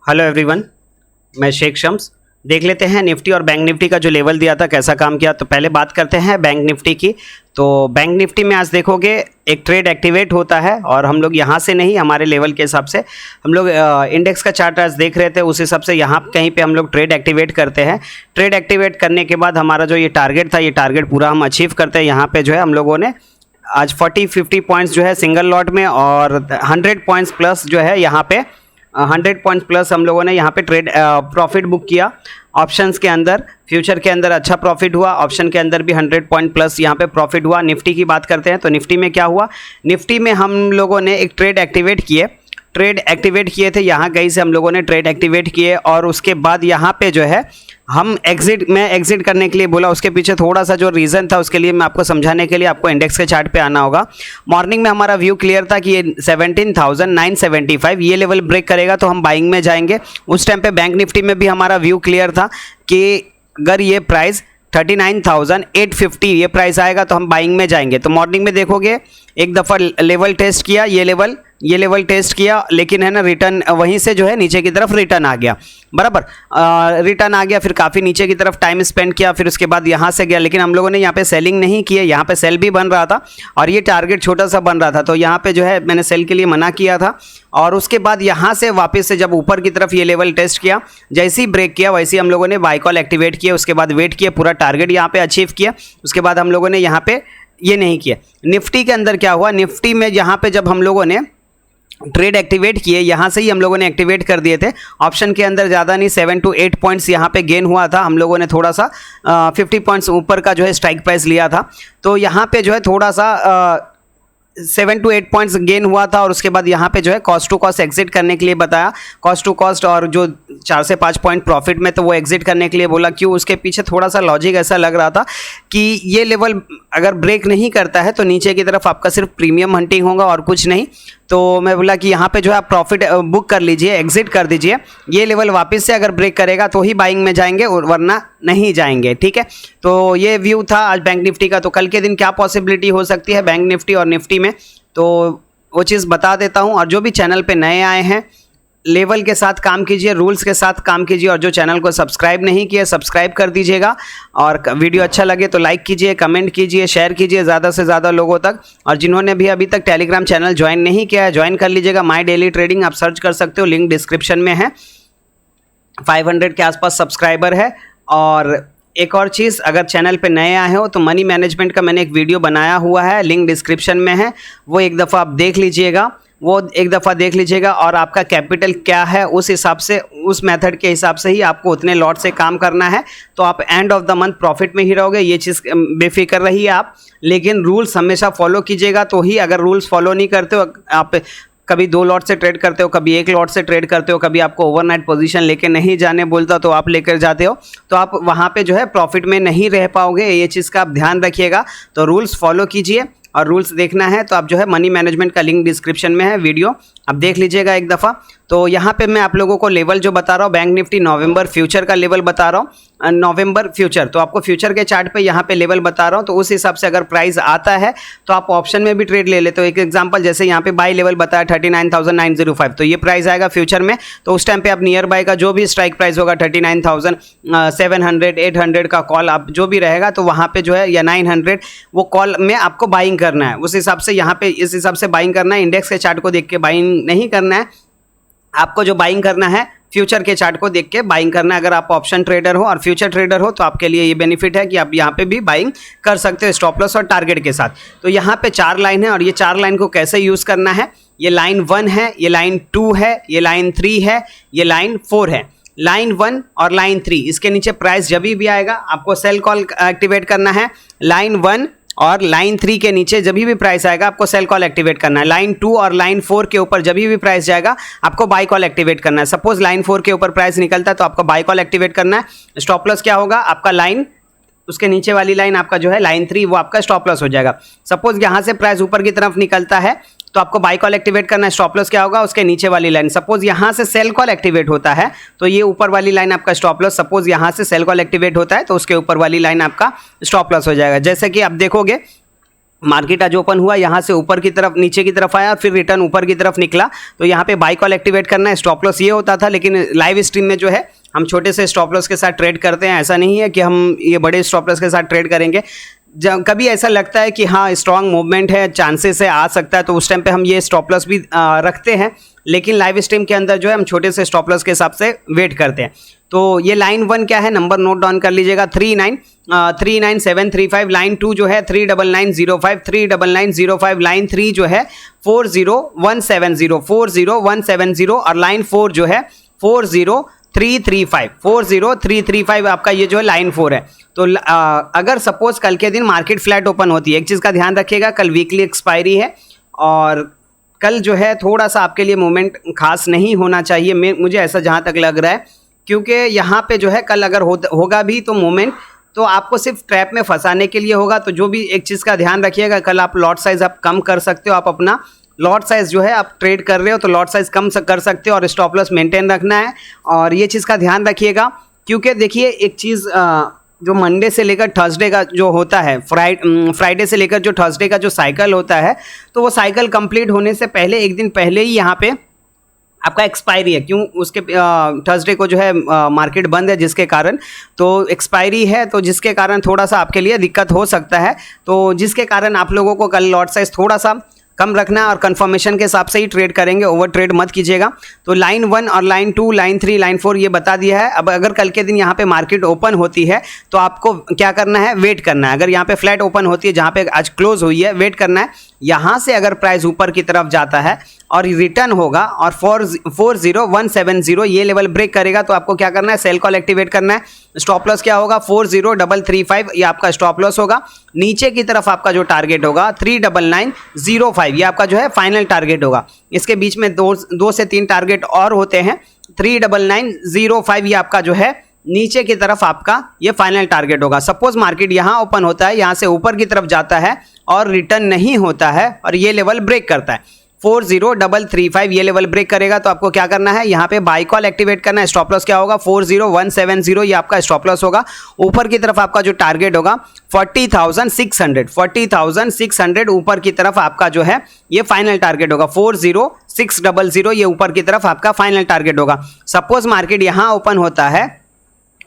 Hello everyone, मैं शेख शम्स। देख लेते हैं निफ्टी और बैंक निफ्टी का जो लेवल दिया था कैसा काम किया। तो पहले बात करते हैं बैंक निफ्टी की। तो बैंक निफ्टी में आज देखोगे एक ट्रेड एक्टिवेट होता है और हम लोग यहाँ से नहीं, हमारे लेवल के हिसाब से हम लोग इंडेक्स का चार्ट आज देख रहे थे, उस हिसाब से यहाँ कहीं पे हम लोग ट्रेड एक्टिवेट करते हैं। ट्रेड एक्टिवेट करने के बाद हमारा जो ये टारगेट था, ये टारगेट पूरा हम अचीव करते हैं। यहाँ पे जो है हम लोगों ने आज 40-50 पॉइंट्स जो है सिंगल लॉट में और 100 पॉइंट्स प्लस जो है यहाँ पे 100 पॉइंट्स प्लस हम लोगों ने यहाँ पे ट्रेड प्रॉफिट बुक किया। ऑप्शंस के अंदर, फ्यूचर के अंदर अच्छा प्रॉफिट हुआ, ऑप्शन के अंदर भी 100 पॉइंट प्लस यहाँ पे प्रॉफिट हुआ। निफ्टी की बात करते हैं तो निफ्टी में क्या हुआ। निफ्टी में हम लोगों ने एक ट्रेड एक्टिवेट किए थे। यहाँ कहीं से हम लोगों ने ट्रेड एक्टिवेट किए और उसके बाद यहाँ पे जो है हम एग्जिट करने के लिए बोला। उसके पीछे थोड़ा सा जो रीज़न था उसके लिए मैं आपको समझाने के लिए आपको इंडेक्स के चार्ट पे आना होगा। मॉर्निंग में हमारा व्यू क्लियर था कि ये 17,975 ये लेवल ब्रेक करेगा तो हम बाइंग में जाएंगे। उस टाइम पे बैंक निफ्टी में भी हमारा व्यू क्लियर था कि अगर ये प्राइस 39,850 ये प्राइस आएगा तो हम बाइंग में जाएंगे। तो मॉर्निंग में देखोगे एक दफ़ा लेवल टेस्ट किया, ये लेवल टेस्ट किया, लेकिन है ना रिटर्न वहीं से जो है नीचे की तरफ रिटर्न आ गया, बराबर रिटर्न आ गया। फिर काफ़ी नीचे की तरफ टाइम स्पेंड किया, फिर उसके बाद यहाँ से गया, लेकिन हम लोगों ने यहाँ पे सेलिंग नहीं की है। यहाँ पे सेल भी बन रहा था और ये टारगेट छोटा सा बन रहा था, तो यहाँ पे जो है मैंने सेल के लिए मना किया था। और उसके बाद यहाँ से वापस से जब ऊपर की तरफ ये लेवल टेस्ट किया, जैसे ही ब्रेक किया वैसे ही हम लोगों ने बाय कॉल एक्टिवेट किया। उसके बाद वेट किया, पूरा टारगेट यहाँ पे अचीव किया। उसके बाद हम लोगों ने यहाँ पे ये नहीं किया। निफ्टी के अंदर क्या हुआ, निफ्टी में यहाँ पे जब हम लोगों ने ट्रेड एक्टिवेट किए, यहाँ से ही हम लोगों ने एक्टिवेट कर दिए थे। ऑप्शन के अंदर ज़्यादा नहीं, 7 to 8 पॉइंट्स यहाँ पे गेन हुआ था। हम लोगों ने थोड़ा सा 50 पॉइंट्स ऊपर का जो है स्ट्राइक प्राइस लिया था, तो यहाँ पे जो है थोड़ा सा 7 to 8 पॉइंट्स गेन हुआ था। और उसके बाद यहाँ पे जो है कॉस्ट टू कॉस्ट एग्जिट करने के लिए बताया, कॉस्ट टू कॉस्ट, और जो 4 से 5 पॉइंट प्रॉफिट में तो वो एग्जिट करने के लिए बोला। क्यों, उसके पीछे थोड़ा सा लॉजिक ऐसा लग रहा था कि ये लेवल अगर ब्रेक नहीं करता है तो नीचे की तरफ आपका सिर्फ प्रीमियम हंटिंग होगा और कुछ नहीं। तो मैं बोला कि यहाँ पे जो है आप प्रॉफिट बुक कर लीजिए, एग्जिट कर दीजिए। ये लेवल वापस से अगर ब्रेक करेगा तो ही बाइंग में जाएंगे और वरना नहीं जाएंगे, ठीक है। तो ये व्यू था आज बैंक निफ्टी का। तो कल के दिन क्या पॉसिबिलिटी हो सकती है बैंक निफ्टी और निफ्टी में, तो वो चीज़ बता देता हूँ। और जो भी चैनल पे नए आए हैं, लेवल के साथ काम कीजिए, रूल्स के साथ काम कीजिए, और जो चैनल को सब्सक्राइब नहीं किया सब्सक्राइब कर दीजिएगा। और वीडियो अच्छा लगे तो लाइक कीजिए, कमेंट कीजिए, शेयर कीजिए ज़्यादा से ज़्यादा लोगों तक। और जिन्होंने भी अभी तक टेलीग्राम चैनल ज्वाइन नहीं किया है, ज्वाइन कर लीजिएगा। माय डेली ट्रेडिंग आप सर्च कर सकते हो, लिंक डिस्क्रिप्शन में है। 500 के आसपास सब्सक्राइबर है। और एक और चीज़, अगर चैनल पे नए आए हो तो मनी मैनेजमेंट का मैंने एक वीडियो बनाया हुआ है, लिंक डिस्क्रिप्शन में है, वो एक दफ़ा आप देख लीजिएगा, और आपका कैपिटल क्या है उस हिसाब से, उस मेथड के हिसाब से ही आपको उतने लॉट से काम करना है। तो आप end of the month profit में ही रहोगे, ये चीज़ बेफिक्र रहिए आप। लेकिन रूल्स हमेशा फॉलो कीजिएगा तो ही, अगर रूल्स फॉलो नहीं करते हो, आप कभी 2 लॉट से ट्रेड करते हो, कभी 1 लॉट से ट्रेड करते हो, कभी आपको ओवरनाइट पोजीशन लेके नहीं जाने बोलता तो आप लेकर जाते हो, तो आप वहाँ पे जो है प्रॉफिट में नहीं रह पाओगे। ये चीज़ का आप ध्यान रखिएगा। तो रूल्स फॉलो कीजिए, और रूल्स देखना है तो आप जो है मनी मैनेजमेंट का लिंक डिस्क्रिप्शन में है, वीडियो आप देख लीजिएगा एक दफ़ा। तो यहाँ पे मैं आप लोगों को लेवल जो बता रहा हूँ, बैंक निफ्टी नवंबर फ्यूचर का लेवल बता रहा हूँ, नवंबर फ्यूचर, तो आपको फ्यूचर के चार्ट पे यहाँ पे लेवल बता रहा हूँ। तो उस हिसाब से अगर प्राइस आता है तो आप ऑप्शन में भी ट्रेड ले लेते हो। एक एग्जांपल, जैसे यहाँ पे बाई लेवल बताया 39,905, तो ये प्राइस आएगा फ्यूचर में, तो उस टाइम पे आप नियर बाय का जो भी स्ट्राइक प्राइस होगा 39,700 800 का कॉल आप जो भी रहेगा, तो वहाँ पे जो है, या 900, वो कॉल में आपको बाइंग करना है। उस हिसाब से यहाँ पे इस हिसाब से बाइंग करना है। इंडेक्स के चार्ट को देख के बाइंग नहीं करना है आपको। जो बाइंग करना है फ्यूचर के चार्ट को देख के बाइंग करना है। अगर आप ऑप्शन ट्रेडर हो और फ्यूचर ट्रेडर हो तो आपके लिए ये बेनिफिट है कि आप यहाँ पे भी बाइंग कर सकते हो स्टॉप लॉस और टारगेट के साथ। तो यहाँ पे 4 लाइन है, और ये 4 लाइन को कैसे यूज़ करना है, ये लाइन 1 है, ये लाइन 2 है, ये लाइन 3 है, ये लाइन 4 है। लाइन 1 और लाइन 3, इसके नीचे प्राइस जब भी आएगा आपको सेल कॉल एक्टिवेट करना है। लाइन 1 और लाइन 3 के नीचे जब भी प्राइस आएगा आपको सेल कॉल एक्टिवेट करना है। लाइन 2 और लाइन 4 के ऊपर जब भी प्राइस जाएगा आपको बाय कॉल एक्टिवेट करना है। सपोज लाइन 4 के ऊपर प्राइस निकलता है तो आपको बाय कॉल एक्टिवेट करना है। स्टॉप लॉस क्या होगा आपका, लाइन उसके नीचे वाली लाइन आपका जो है लाइन 3, वो आपका स्टॉप लॉस हो जाएगा। सपोज यहाँ से प्राइस ऊपर की तरफ निकलता है तो आपको बाय कॉल एक्टिवेट करना है। स्टॉप लॉस क्या होगा, उसके नीचे वाली लाइन। सपोज यहाँ से सेल कॉल एक्टिवेट होता है तो ये ऊपर वाली लाइन आपका स्टॉप लॉस। सपोज यहाँ से सेल कॉल एक्टिवेट होता है तो उसके ऊपर वाली लाइन आपका स्टॉप लॉस हो जाएगा। जैसे कि आप देखोगे मार्केट आज ओपन हुआ, यहाँ से ऊपर की तरफ नीचे की तरफ आया, फिर रिटर्न ऊपर की तरफ निकला, तो यहाँ पे बाई कॉल एक्टिवेट करना है। स्टॉप लॉस ये होता था, लेकिन लाइव स्ट्रीम में जो है हम छोटे से स्टॉप लॉस के साथ ट्रेड करते हैं। ऐसा नहीं है कि हम ये बड़े स्टॉप लॉस के साथ ट्रेड करेंगे। जब कभी ऐसा लगता है कि हाँ स्ट्रॉन्ग मूवमेंट है, चांसेस है आ सकता है, तो उस टाइम पे हम ये स्टॉप लॉस भी रखते हैं। लेकिन लाइव स्ट्रीम के अंदर जो है हम छोटे से स्टॉप लॉस के हिसाब से वेट करते हैं। तो ये लाइन 1 क्या है, नंबर नोट डाउन कर लीजिएगा, 39735। लाइन 2 जो है 39905, 39905। लाइन 3 जो है 40170, 40170। और लाइन 4 जो है 40335, 40335 आपका ये जो है लाइन 4 है। तो अगर सपोज कल के दिन मार्केट फ्लैट ओपन होती है, एक चीज़ का ध्यान रखिएगा, कल वीकली एक्सपायरी है और कल जो है थोड़ा सा आपके लिए मूवमेंट खास नहीं होना चाहिए, मुझे ऐसा जहाँ तक लग रहा है। क्योंकि यहाँ पे जो है कल अगर होगा भी तो मूवमेंट तो आपको सिर्फ ट्रैप में फंसाने के लिए होगा। तो जो भी एक चीज़ का ध्यान रखिएगा, कल आप लॉट साइज आप कम कर सकते हो, आप अपना लॉट साइज जो है आप ट्रेड कर रहे हो तो लॉट साइज कम कर सकते हो और स्टॉप लॉस मेंटेन रखना है। और ये चीज़ का ध्यान रखिएगा, क्योंकि देखिए एक चीज़ जो मंडे से लेकर थर्सडे का जो होता है, फ्राइडे से लेकर जो थर्सडे का जो साइकिल होता है, तो वो साइकिल कंप्लीट होने से पहले एक दिन पहले ही यहाँ पे आपका एक्सपायरी है। क्यों, उसके थर्सडे को जो है मार्केट बंद है, जिसके कारण तो एक्सपायरी है, तो जिसके कारण थोड़ा सा आपके लिए दिक्कत हो सकता है। तो जिसके कारण आप लोगों को कल लॉट साइज थोड़ा सा कम रखना है और कंफर्मेशन के हिसाब से ही ट्रेड करेंगे, ओवर ट्रेड मत कीजिएगा। तो लाइन 1 और लाइन 2, लाइन 3, लाइन 4 ये बता दिया है। अब अगर कल के दिन यहाँ पे मार्केट ओपन होती है तो आपको क्या करना है, वेट करना है। अगर यहाँ पे फ्लैट ओपन होती है, जहाँ पे आज क्लोज हुई है, वेट करना है। यहाँ से अगर प्राइस ऊपर की तरफ जाता है और रिटर्न होगा और 40170 ये लेवल ब्रेक करेगा, तो आपको क्या करना है, सेल कॉल एक्टिवेट करना है। स्टॉप लॉस क्या होगा, 40335 ये आपका स्टॉप लॉस होगा। नीचे की तरफ आपका जो टारगेट होगा 39905 ये आपका जो है फाइनल टारगेट होगा। इसके बीच में दो से 3 टारगेट और होते हैं। 39905 ये आपका जो है नीचे की तरफ आपका ये फाइनल टारगेट होगा। सपोज मार्केट यहाँ ओपन होता है, यहाँ से ऊपर की तरफ जाता है और रिटर्न नहीं होता है और ये लेवल ब्रेक करता है 40335 ये लेवल ब्रेक करेगा, तो आपको क्या करना है, यहाँ पे बाई कॉल एक्टिवेट करना है। स्टॉप लॉस क्या होगा, 40170 ये आपका स्टॉप लॉस होगा। ऊपर की तरफ आपका जो टारगेट होगा 40600 ऊपर की तरफ आपका जो है ये फाइनल टारगेट होगा। 40600 ये ऊपर की तरफ आपका फाइनल टारगेट होगा। सपोज मार्केट यहाँ ओपन होता है,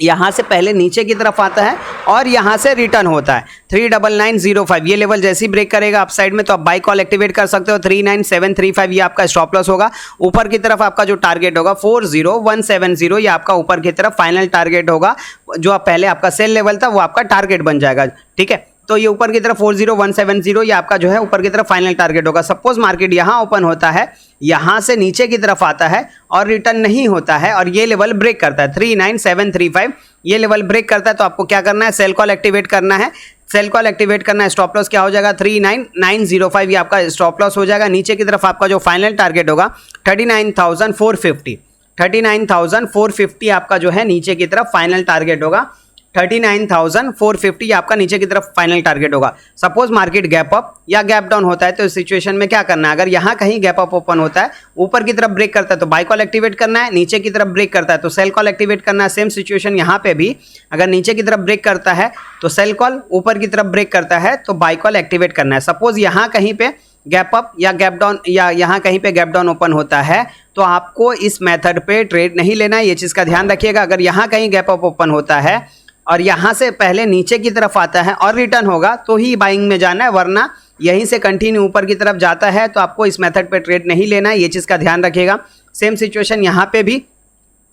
यहाँ से पहले नीचे की तरफ आता है और यहाँ से रिटर्न होता है 39905 ये लेवल जैसे ही ब्रेक करेगा अप साइड में, तो आप बाई कॉल एक्टिवेट कर सकते हो। 39735 ये आपका स्टॉप लॉस होगा। ऊपर की तरफ आपका जो टारगेट होगा 40170 ये आपका ऊपर की तरफ फाइनल टारगेट होगा। जो आप पहले आपका सेल लेवल था वो आपका टारगेट बन जाएगा, ठीक है। तो ये ऊपर की तरफ 40170 ये आपका जो है ऊपर की तरफ फाइनल टारगेट होगा। सपोज मार्केट यहाँ ओपन होता है, यहाँ से नीचे की तरफ आता है और रिटर्न नहीं होता है और ये लेवल ब्रेक करता है 39735 ये लेवल ब्रेक करता है, तो आपको क्या करना है, सेल कॉल एक्टिवेट करना है। सेल कॉल एक्टिवेट करना है। स्टॉप लॉस क्या हो जाएगा, 39905 ये आपका स्टॉप लॉस हो जाएगा। नीचे की तरफ आपका जो फाइनल टारगेट होगा 39450, 39450 आपका जो है नीचे की तरफ फाइनल टारगेट होगा। 39450 आपका नीचे की तरफ फाइनल टारगेट होगा। सपोज मार्केट गैप अप या गैप डाउन होता है, तो इस सिचुएशन में क्या करना है, अगर यहाँ कहीं गैप अप ओपन होता है, ऊपर की तरफ ब्रेक करता है तो बाई कॉल एक्टिवेट करना है, नीचे की तरफ ब्रेक करता है तो सेल कॉल एक्टिवेट करना है। सेम सिचुएशन यहाँ पे भी, अगर नीचे की तरफ ब्रेक करता है तो सेल कॉल, ऊपर की तरफ ब्रेक करता है तो बाई कॉल एक्टिवेट करना है। सपोज यहाँ कहीं पे गैप अप या गैप डाउन या यहाँ कहीं पे गैप डाउन ओपन होता है, तो आपको इस मेथड पे ट्रेड नहीं लेना है, ये चीज़ का ध्यान रखिएगा। अगर यहाँ कहीं गैप अप ओपन होता है और यहाँ से पहले नीचे की तरफ आता है और रिटर्न होगा तो ही बाइंग में जाना है, वरना यहीं से कंटिन्यू ऊपर की तरफ जाता है तो आपको इस मेथड पे ट्रेड नहीं लेना है, ये चीज़ का ध्यान रखिएगा। सेम सिचुएशन यहाँ पे भी,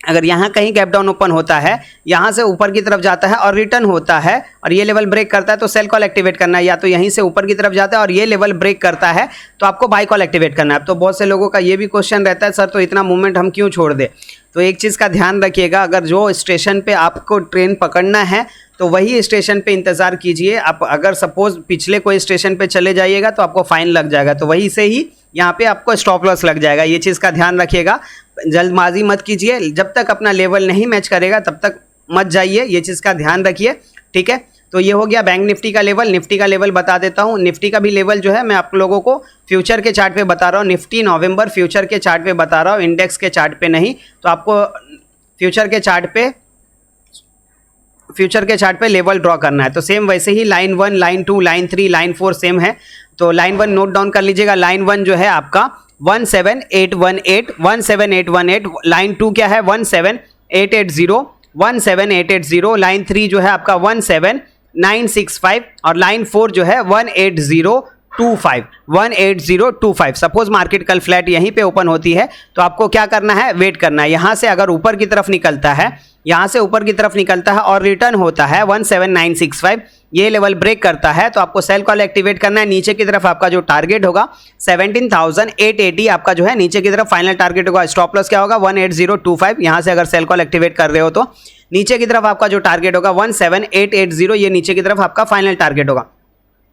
अगर यहाँ कहीं गैप डाउन ओपन होता है, यहाँ से ऊपर की तरफ जाता है और रिटर्न होता है और ये लेवल ब्रेक करता है तो सेल कॉल एक्टिवेट करना है। या तो यहीं से ऊपर की तरफ जाता है और ये लेवल ब्रेक करता है तो आपको बाई कॉल एक्टिवेट करना है। तो बहुत से लोगों का ये भी क्वेश्चन रहता है, सर तो इतना मूवमेंट हम क्यों छोड़ दें। तो एक चीज़ का ध्यान रखिएगा, अगर जो स्टेशन पे आपको ट्रेन पकड़ना है तो वही स्टेशन पे इंतज़ार कीजिए। आप अगर सपोज पिछले कोई स्टेशन पे चले जाइएगा तो आपको फाइन लग जाएगा, तो वहीं से ही यहाँ पे आपको स्टॉप लॉस लग जाएगा। ये चीज़ का ध्यान रखिएगा, जल्दबाजी मत कीजिए, जब तक अपना लेवल नहीं मैच करेगा तब तक मत जाइए, ये चीज़ का ध्यान रखिए, ठीक है। तो ये हो गया बैंक निफ्टी का लेवल। निफ्टी का लेवल बता देता हूँ। निफ्टी का भी लेवल जो है मैं आप लोगों को फ्यूचर के चार्ट पे बता रहा हूँ, निफ्टी नवंबर फ्यूचर के चार्ट पे बता रहा हूँ, इंडेक्स के चार्ट पे नहीं। तो आपको फ्यूचर के चार्ट पे फ्यूचर के चार्ट पे लेवल ड्रॉ करना है। तो सेम वैसे ही line 1, line 2, line 3, line 4 same है। तो लाइन 1 नोट डाउन कर लीजिएगा। लाइन 1 जो है आपका 17818, 17818। लाइन 2 क्या है 17880, 17880। लाइन 3 जो है आपका 17965 और लाइन 4 जो है 18025, 18025। सपोज मार्केट कल फ्लैट यहीं पे ओपन होती है तो आपको क्या करना है, वेट करना है। यहाँ से अगर ऊपर की तरफ निकलता है, यहाँ से ऊपर की तरफ निकलता है और रिटर्न होता है 17965, ये लेवल ब्रेक करता है तो आपको सेल कॉल एक्टिवेट करना है। नीचे की तरफ आपका जो टारगेट होगा 17,880 आपका जो है नीचे की तरफ फाइनल टारगेट होगा। स्टॉप लॉस क्या होगा 18025। यहाँ से अगर सेल कॉल एक्टिवेट कर रहे हो तो नीचे की तरफ आपका जो टारगेट होगा 17880, ये नीचे की तरफ आपका फाइनल टारगेट होगा।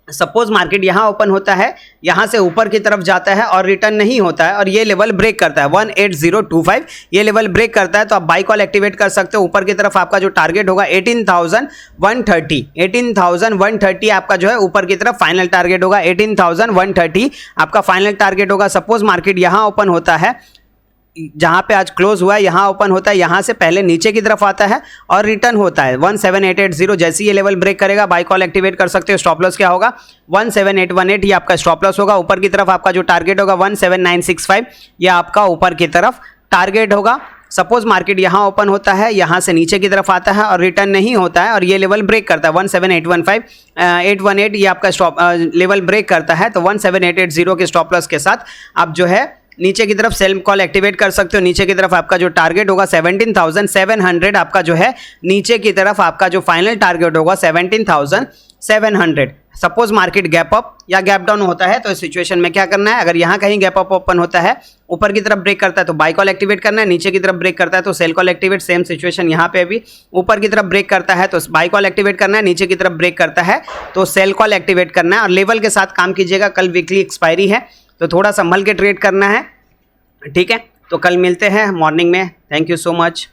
सपोज मार्केट यहाँ ओपन होता है, यहाँ से ऊपर की तरफ जाता है और रिटर्न नहीं होता है और ये लेवल ब्रेक करता है 18025, ये लेवल ब्रेक करता है तो आप बाई कॉल एक्टिवेट कर सकते हो। ऊपर की तरफ आपका जो टारगेट होगा 18,130, 18,130 आपका जो है ऊपर की तरफ फाइनल टारगेट होगा। 18,130 आपका फाइनल टारगेट होगा। सपोज मार्केट यहाँ ओपन होता है, जहां पे आज क्लोज हुआ है यहाँ ओपन होता है, यहाँ से पहले नीचे की तरफ आता है और रिटर्न होता है 17880। जैसे ये लेवल ब्रेक करेगा बाई कॉल एक्टिवेट कर सकते हो। स्टॉप लॉस क्या होगा 17818, ये आपका स्टॉप लॉस होगा। ऊपर की तरफ आपका जो टारगेट होगा 17965, ये आपका ऊपर की तरफ टारगेट होगा। सपोज मार्केट यहाँ ओपन होता है, यहाँ से नीचे की तरफ आता है और रिटर्न नहीं होता है और ये लेवल ब्रेक करता है 17815, 818, ये आपका स्टॉप लेवल ब्रेक करता है तो 17880 के स्टॉप लॉस के साथ आप जो है नीचे की तरफ सेल कॉल एक्टिवेट कर सकते हो। नीचे की तरफ आपका जो टारगेट होगा 17,700, आपका जो है नीचे की तरफ आपका जो फाइनल टारगेट होगा 17,700। सपोज मार्केट गैप अप या गैप डाउन होता है तो इस सिचुएशन में क्या करना है, अगर यहाँ कहीं गैप अप ओपन होता है, ऊपर की तरफ ब्रेक करता है तो बाई कॉल एक्टिवेट करना है। नीचे की तरफ ब्रेक करता है तो cell call activate. Same situation यहाँ पे भी ऊपर की तरफ ब्रेक करता है तो बाई कॉल एक्टिवेट करना है, नीचे की तरफ ब्रेक करता है तो सेल कॉल एक्टिवेट करना है और लेवल के साथ काम कीजिएगा। कल वीकली एक्सपायरी है तो थोड़ा संभल के ट्रेड करना है, ठीक है। तो कल मिलते हैं मॉर्निंग में। Thank you so much.